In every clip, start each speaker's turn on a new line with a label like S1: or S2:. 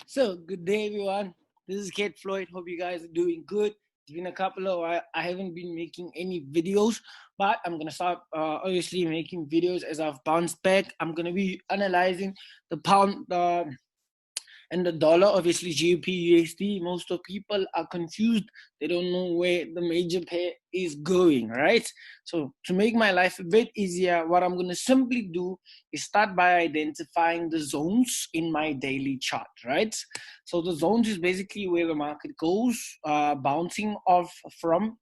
S1: So, good day, everyone. This is Kate Floyd. Hope you guys are doing good. It's been a couple of while. I haven't been making any videos, but I'm gonna start obviously making videos as I've bounced back. I'm gonna be analyzing the pound, and the dollar, obviously GBPUSD. Most of people are confused. They don't know where the major pair is going, right? So to make my life a bit easier, what I'm going to simply do is start by identifying the zones in my daily chart, right? So the zones is basically where the market goes, bouncing off from.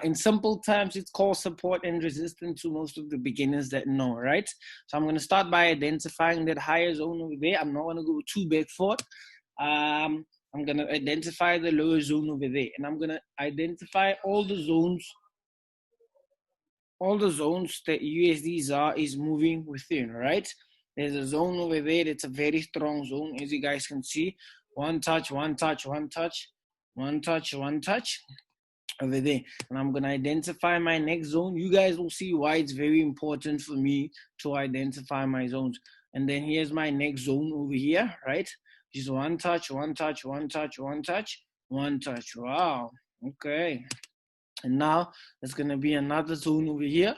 S1: In simple terms, it's called support and resistance to most of the beginners that know, right? So I'm going to start by identifying that higher zone over there. I'm not going to go too big for it. I'm going to identify the lower zone over there, and I'm going to identify all the zones that USD is moving within, right? There's a zone over there that's a very strong zone, as you guys can see. One touch, one touch, one touch, one touch, one touch over there, and I'm going to identify my next zone. You guys will see why it's very important for me to identify my zones. And then here's my next zone over here, right? Just one touch, one touch, one touch, one touch, one touch. Wow. Okay. And now there's going to be another zone over here.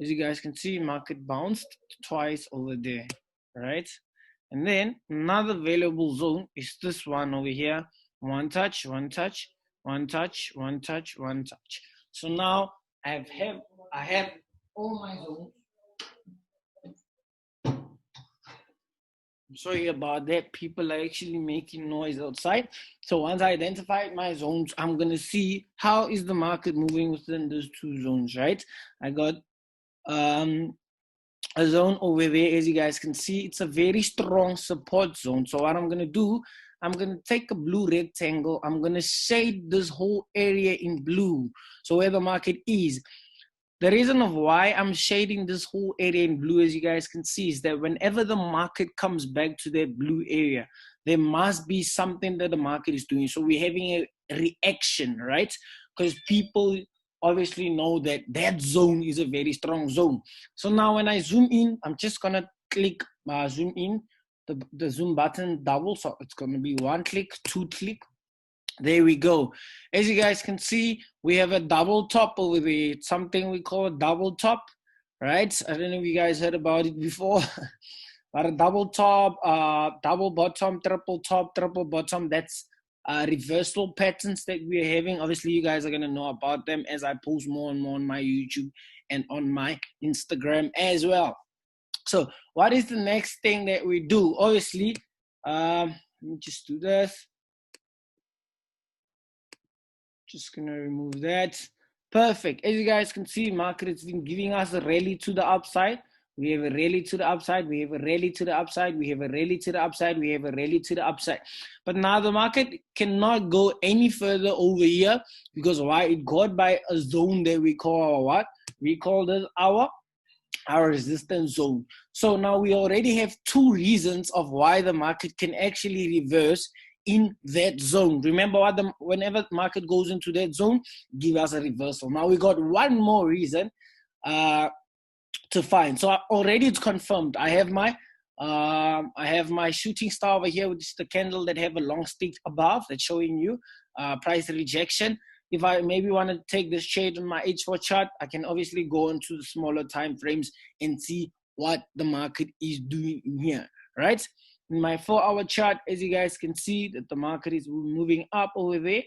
S1: As you guys can see, market bounced twice over there, right? And then another valuable zone is this one over here. One touch, one touch, one touch, one touch, one touch. So now I have all my zones. I'm sorry about that. People are actually making noise outside. So once I identified my zones, I'm gonna see how is the market moving within those two zones, right? I got a zone over there, as you guys can see. It's a very strong support zone. So what I'm going to do, I'm going to take a blue rectangle. I'm going to shade this whole area in blue. So where the market is. The reason of why I'm shading this whole area in blue, as you guys can see, is that whenever the market comes back to that blue area, there must be something that the market is doing. So we're having a reaction, right? Because people obviously know that that zone is a very strong zone. So now when I zoom in, I'm just going to click zoom in, the zoom button double. So it's going to be one click, two click. There we go. As you guys can see, we have a double top over there. It's something we call a double top, right? I don't know if you guys heard about it before. But a double top, double bottom, triple bottom, that's reversal patterns that we're having. Obviously, you guys are going to know about them as I post more and more on my YouTube and on my Instagram as well. So what is the next thing that we do? Obviously, let me just do this. Just going to remove that. Perfect. As you guys can see, market has been giving us a rally to the upside. We have a rally to the upside. We have a rally to the upside. We have a rally to the upside. We have a rally to the upside. But now the market cannot go any further over here because why? It got by a zone that we call our what? We call this our resistance zone. So now we already have two reasons of why the market can actually reverse in that zone. Remember whenever the market goes into that zone, give us a reversal. Now we got one more reason to find. So already it's confirmed. I have my shooting star over here, which is the candle that have a long stick above that's showing you price rejection. If I maybe want to take this trade on my H4 chart, I can obviously go into the smaller time frames and see what the market is doing here, right? In my 4-hour chart, as you guys can see, that the market is moving up over there.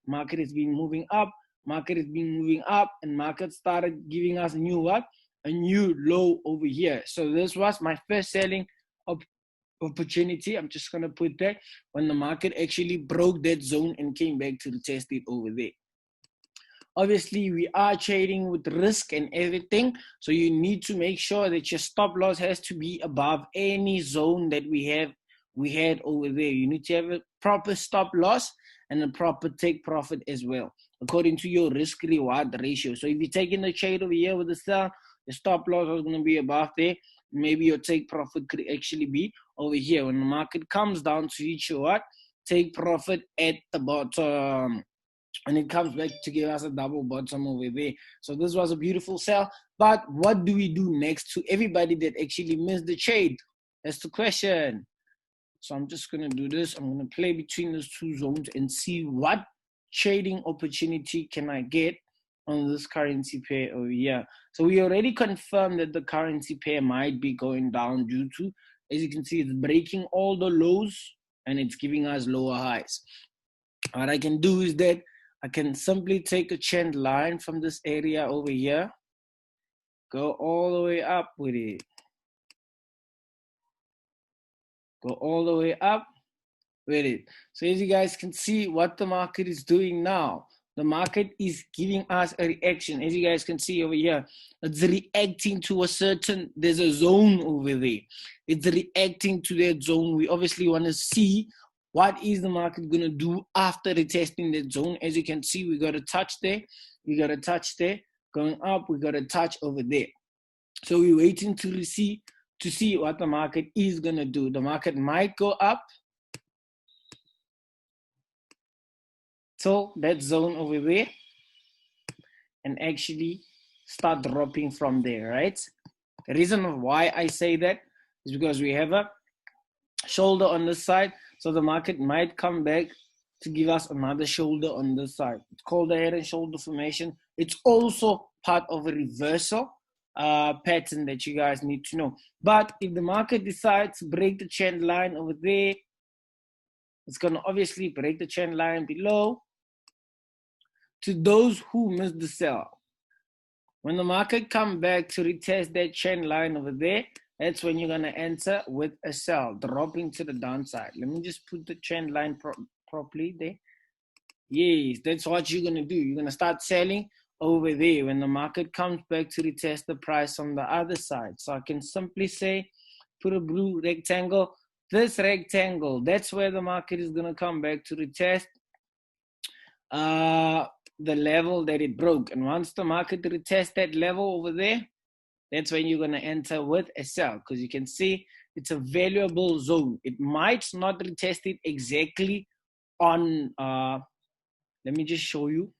S1: Market has been moving up. Market has been moving up, and market started giving us a new what? A new low over here. So this was my first selling opportunity. I'm just going to put that when the market actually broke that zone and came back to test it over there. Obviously, we are trading with risk and everything. So you need to make sure that your stop loss has to be above any zone that we had over there. You need to have a proper stop loss and a proper take profit as well, according to your risk reward ratio. So if you're taking the trade over here with the sell, the stop loss is going to be above there. Maybe your take profit could actually be over here. When the market comes down to reach your what? Take profit at the bottom. And it comes back to give us a double bottom over there. So this was a beautiful sell. But what do we do next to everybody that actually missed the trade? That's the question. So I'm just going to do this. I'm going to play between those two zones and see what trading opportunity can I get on this currency pair over here. So we already confirmed that the currency pair might be going down due to, as you can see, it's breaking all the lows and it's giving us lower highs. What I can do is that I can simply take a trend line from this area over here, go all the way up with it. Go all the way up with it. So as you guys can see what the market is doing now, the market is giving us a reaction. As you guys can see over here, it's reacting to a certain, there's a zone over there. It's reacting to that zone. We obviously want to see what is the market going to do after retesting that zone. As you can see, we got a touch there. We got a touch there. Going up, we got a touch over there. So we're waiting to see what the market is going to do. The market might go up. So that zone over there and actually start dropping from there, right? The reason why I say that is because we have a shoulder on this side. So the market might come back to give us another shoulder on this side. It's called the head and shoulder formation. It's also part of a reversal pattern that you guys need to know. But if the market decides to break the trend line over there, it's going to obviously break the trend line below. To those who missed the sell, when the market comes back to retest that trend line over there, that's when you're going to enter with a sell, dropping to the downside. Let me just put the trend line properly there. Yes, that's what you're going to do. You're going to start selling over there when the market comes back to retest the price on the other side. So I can simply say, put a blue rectangle. This rectangle, that's where the market is going to come back to retest the level that it broke. And once the market retests that level over there, that's when you're going to enter with a sell, because you can see it's a valuable zone. It might not retest it exactly on, let me just show you.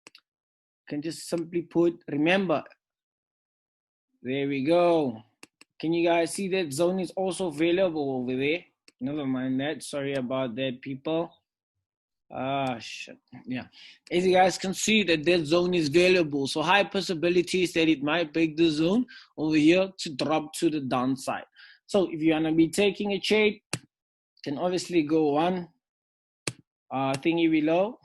S1: You can just simply put, remember, there we go. Can you guys see that zone is also valuable over there? Never mind that. Sorry about that, people. Shit. Yeah, as you guys can see that zone is valuable, so high possibilities that it might break the zone over here to drop to the downside. So if you want to be taking a trade, you can obviously go one thingy below.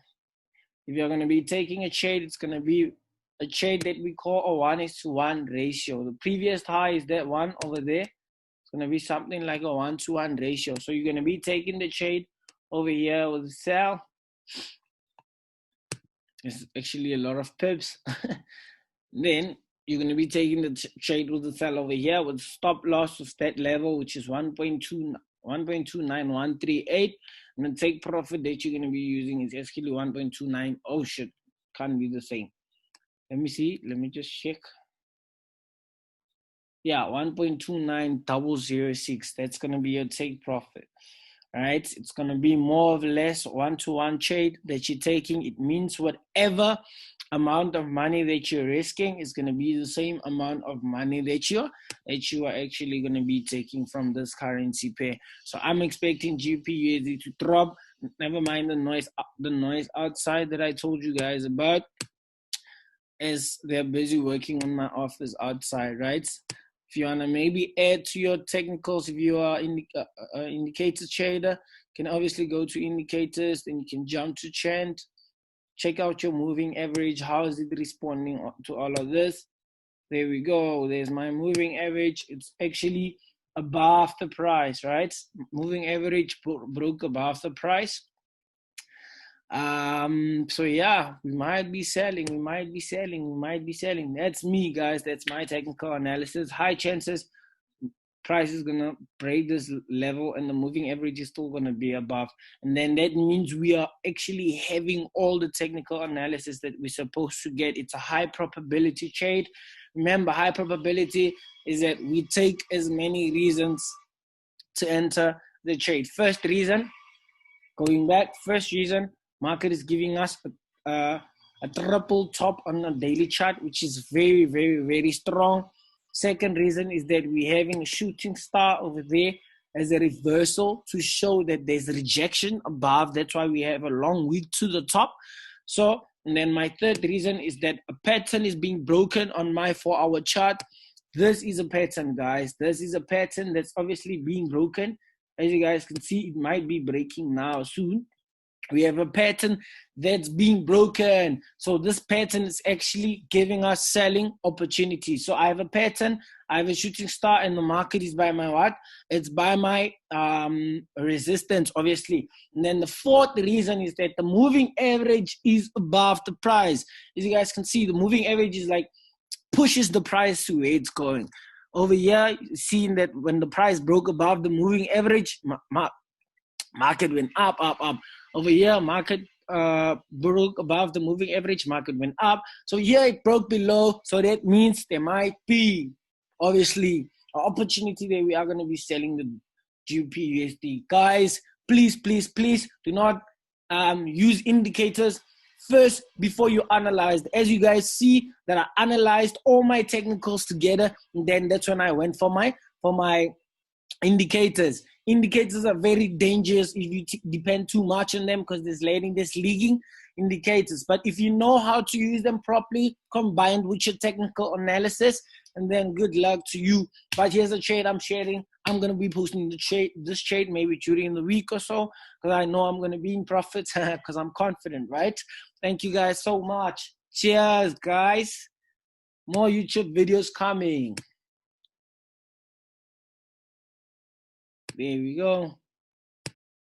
S1: If you're going to be taking a trade, it's going to be a trade that we call a 1:1 ratio. The previous high is that one over there. It's going to be something like a 1:1 ratio. So you're going to be taking the trade over here with a sell. It's actually a lot of pips. Then you're going to be taking the trade with the sell over here with stop loss of that level, which is 1.29138. And the take profit that you're going to be using is actually 1.29. Oh shit, can't be the same. Let me see. Let me just check. Yeah, 1.29006. That's going to be your take profit. All right, it's going to be more or less one-to-one trade that you're taking. It means whatever amount of money that you're risking is going to be the same amount of money that you are actually going to be taking from this currency pair. So I'm expecting GBPUSD to drop. Never mind the noise outside that I told you guys about, as they're busy working on my office outside, right? If you want to maybe add to your technicals, if you are indicator trader, you can obviously go to indicators, then you can jump to trend, check out your moving average. How is it responding to all of this? There we go. There's my moving average. It's actually above the price, right? Moving average broke above the price. So yeah, we might be selling. That's me, guys. That's my technical analysis. High chances price is gonna break this level and the moving average is still gonna be above, and then that means we are actually having all the technical analysis that we're supposed to get. It's a high probability trade. Remember, high probability is that we take as many reasons to enter the trade. First reason, market is giving us a triple top on the daily chart, which is very, very, very strong. Second reason is that we're having a shooting star over there as a reversal to show that there's rejection above. That's why we have a long wick to the top. So, and then my third reason is that a pattern is being broken on my 4-hour chart. This is a pattern, guys. This is a pattern that's obviously being broken. As you guys can see, it might be breaking now soon. We have a pattern that's being broken. So this pattern is actually giving us selling opportunities. So I have a pattern, I have a shooting star, and the market is by my what? It's by my resistance, obviously. And then the fourth reason is that the moving average is above the price. As you guys can see, the moving average is like pushes the price to where it's going. Over here, seeing that when the price broke above the moving average, market went up, up, up. Over here, market broke above the moving average, market went up. So here it broke below. So that means there might be, obviously, an opportunity that we are going to be selling the GBPUSD. Guys, please, please, please do not use indicators first before you analyze. As you guys see that I analyzed all my technicals together, and then that's when I went for my indicators. Indicators are very dangerous if you depend too much on them, because there's leading indicators. But if you know how to use them properly, combined with your technical analysis, and then good luck to you. But here's a trade I'm sharing. I'm going to be posting this trade maybe during the week or so, because I know I'm going to be in profit because I'm confident, right? Thank you guys so much. Cheers, guys. More YouTube videos coming. There we go.